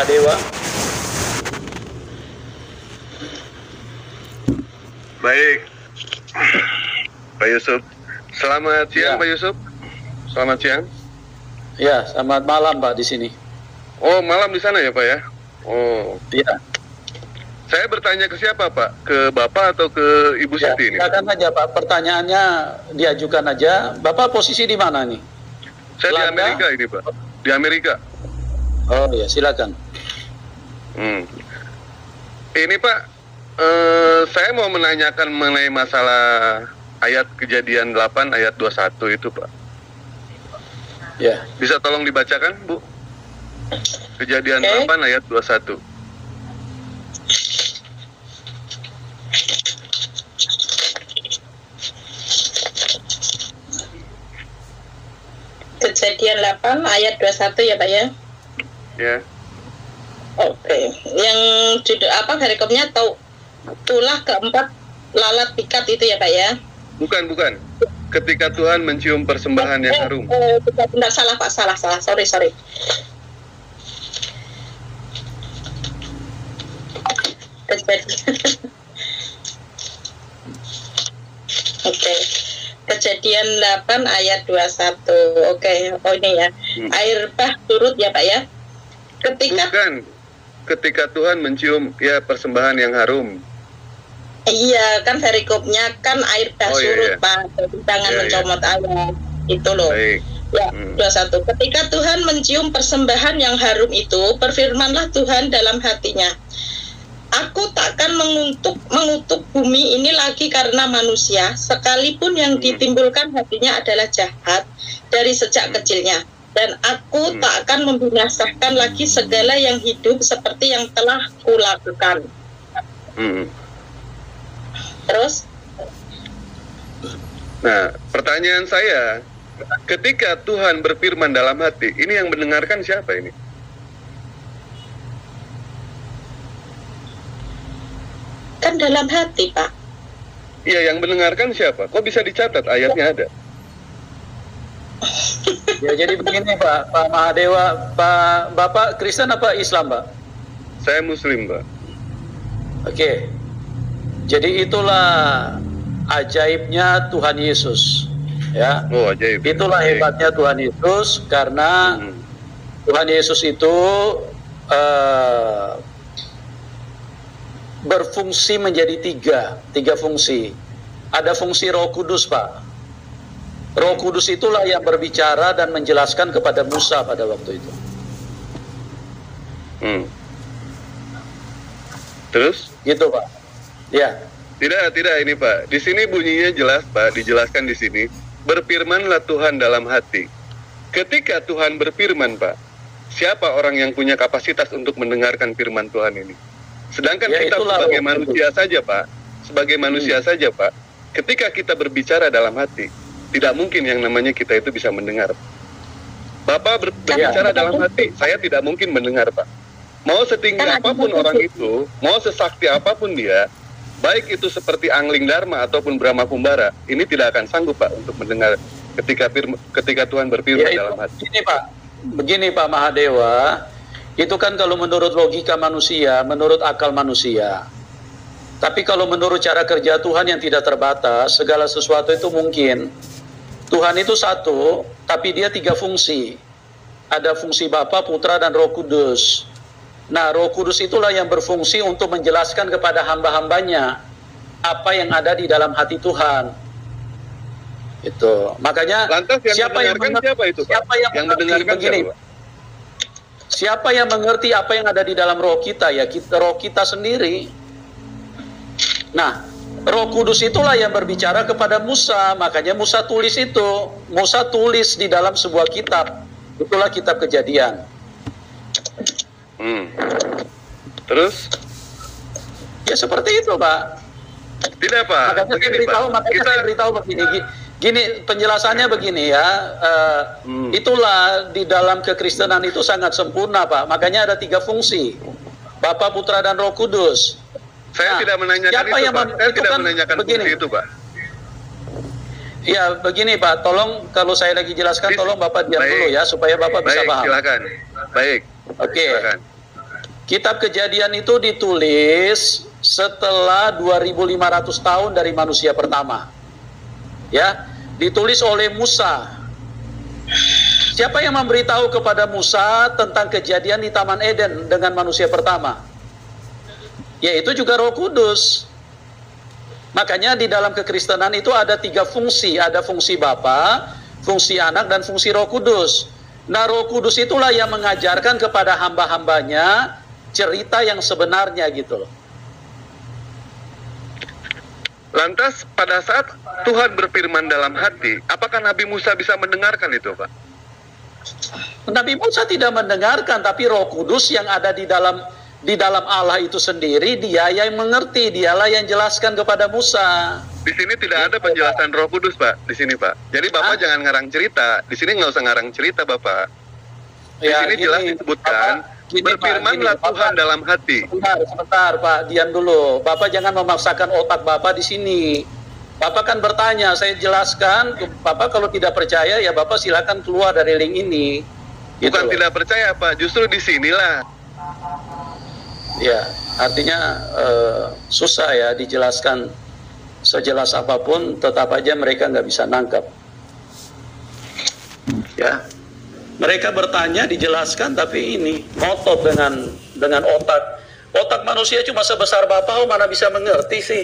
Mahadewa. Baik, Pak Yusuf. Selamat siang, Ya. Pak Yusuf. Selamat siang. Ya, selamat malam Pak di sini. Oh, malam di sana ya, Pak ya? Oh, Ya, saya bertanya ke siapa, Pak? Ke Bapak atau ke Ibu ya, Siti ini? silakan aja Pak. Pertanyaannya diajukan aja. Bapak posisi di mana nih? Saya di Belanda? Amerika ini, Pak. Di Amerika. Oh ya, silakan. Ini, Pak, saya mau menanyakan mengenai masalah ayat Kejadian 8 ayat 21 itu, Pak. Ya, Bisa tolong dibacakan, Bu? Kejadian Oke. 8 ayat 21. Kejadian 8 ayat 21 ya Pak ya. Ya. Oke. Yang judul apa rekomnya tulah keempat lalat pikat itu ya Pak ya. Bukan. Ketika Tuhan mencium persembahan yang harum. Benar, salah Pak, salah. Sorry. Oke. Kejadian 8 ayat 21. Oke, oh ini ya. Air bah turut ya Pak ya. Bukan. Ketika Tuhan mencium ya persembahan yang harum. Iya, kan perikopnya kan air bah Oh, iya, surut iya. Pak. Jadi jangan Iya, iya. mencomot ayat. Itu loh. Baik. Ya, 21. Ketika Tuhan mencium persembahan yang harum itu, berfirmanlah Tuhan dalam hatinya, Aku takkan mengutuk bumi ini lagi karena manusia, sekalipun yang ditimbulkan hatinya adalah jahat dari sejak kecilnya. Dan aku tak akan membinasakan lagi segala yang hidup seperti yang telah kulakukan. Terus? Nah, pertanyaan saya, ketika Tuhan berfirman dalam hati, ini yang mendengarkan siapa ini? Kan dalam hati, Pak. Iya, yang mendengarkan siapa? Kok bisa dicatat ayatnya ada? ya jadi begini Pak Mahadewa, Bapak Kristen apa Islam Pak? Saya Muslim, Pak. Oke. Jadi itulah ajaibnya Tuhan Yesus. Ya. Oh, ajaib. Itulah Baik. hebatnya Tuhan Yesus karena Tuhan Yesus itu berfungsi menjadi tiga fungsi. Ada fungsi Roh Kudus, Pak. Roh Kudus itulah yang berbicara dan menjelaskan kepada Musa pada waktu itu. Terus? Gitu, Pak. Ya. Tidak ini, Pak. Di sini bunyinya jelas, Pak. Dijelaskan di sini. Berfirmanlah Tuhan dalam hati. Ketika Tuhan berfirman, Pak, siapa orang yang punya kapasitas untuk mendengarkan firman Tuhan ini? Sedangkan Ya, kita itulah sebagai Roh manusia saja, Pak. Sebagai manusia saja, Pak. Ketika kita berbicara dalam hati, tidak mungkin yang namanya kita itu bisa mendengar. Bapak berbicara dalam hati, saya tidak mungkin mendengar, Pak. Mau setinggi apapun orang itu, mau sesakti apapun dia, baik itu seperti Angling Dharma ataupun Brahma Kumbara, ini tidak akan sanggup, Pak, untuk mendengar ketika Tuhan berfirman dalam hati. Begini Pak Mahadewa, itu kan kalau menurut logika manusia, menurut akal manusia. Tapi kalau menurut cara kerja Tuhan yang tidak terbatas, segala sesuatu itu mungkin. Tuhan itu satu, tapi dia tiga fungsi. Ada fungsi Bapa, Putra, dan Roh Kudus. Nah, Roh Kudus itulah yang berfungsi untuk menjelaskan kepada hamba-hambanya apa yang ada di dalam hati Tuhan. Itu. Makanya lantas yang mendengarkan siapa itu, Pak? Siapa yang mendengarkan begini, siapa, Pak? Siapa yang mengerti apa yang ada di dalam roh kita? Ya, roh kita sendiri. Nah, Roh Kudus itulah yang berbicara kepada Musa. Makanya Musa tulis itu. Musa tulis di dalam sebuah kitab. Itulah kitab Kejadian. Terus? Ya seperti itu, Pak. Tidak, Pak. Makanya saya beritahu begini. Gini, penjelasannya begini ya. Itulah di dalam kekristenan itu sangat sempurna, Pak. Makanya ada tiga fungsi. Bapa, Putra, dan Roh Kudus. Saya tidak menanyakan itu, Pak. Saya tidak menanyakan fungsi itu, Pak. Ya, begini, Pak. Tolong, kalau saya lagi jelaskan, tolong Bapak diam dulu ya, supaya Bapak bisa paham. Silakan. Baik. Oke. Silakan. Kitab Kejadian itu ditulis setelah 2500 tahun dari manusia pertama. Ya, ditulis oleh Musa. Siapa yang memberitahu kepada Musa tentang kejadian di Taman Eden dengan manusia pertama? Yaitu juga Roh Kudus. Makanya di dalam kekristenan itu ada 3 fungsi. Ada fungsi Bapa, fungsi Anak, dan fungsi Roh Kudus. Nah, Roh Kudus itulah yang mengajarkan kepada hamba-hambanya cerita yang sebenarnya gitu loh. Lantas pada saat Tuhan berfirman dalam hati, apakah Nabi Musa bisa mendengarkan itu, Pak? Nabi Musa tidak mendengarkan, tapi Roh Kudus yang ada di dalam Allah itu sendiri, dia yang mengerti, dialah yang jelaskan kepada Musa. Di sini tidak ada penjelasan Roh Kudus, Pak. Di sini, Pak. Jadi Bapak jangan ngarang cerita. Di sini nggak usah ngarang cerita, Bapak. Di sini jelas disebutkan, berfirmanlah Tuhan dalam hati. Sebentar, Pak, diam dulu. Bapak jangan memaksakan otak Bapak di sini. Bapak kan bertanya, saya jelaskan. Bapak kalau tidak percaya, ya Bapak silakan keluar dari link ini. Bukan tidak percaya, Pak. Justru di sinilah. Ya, artinya susah ya dijelaskan sejelas apapun, tetap aja mereka nggak bisa nangkap. Ya, mereka bertanya dijelaskan, tapi ini ngotot dengan otak. Otak manusia cuma sebesar Bapak, mana bisa mengerti sih?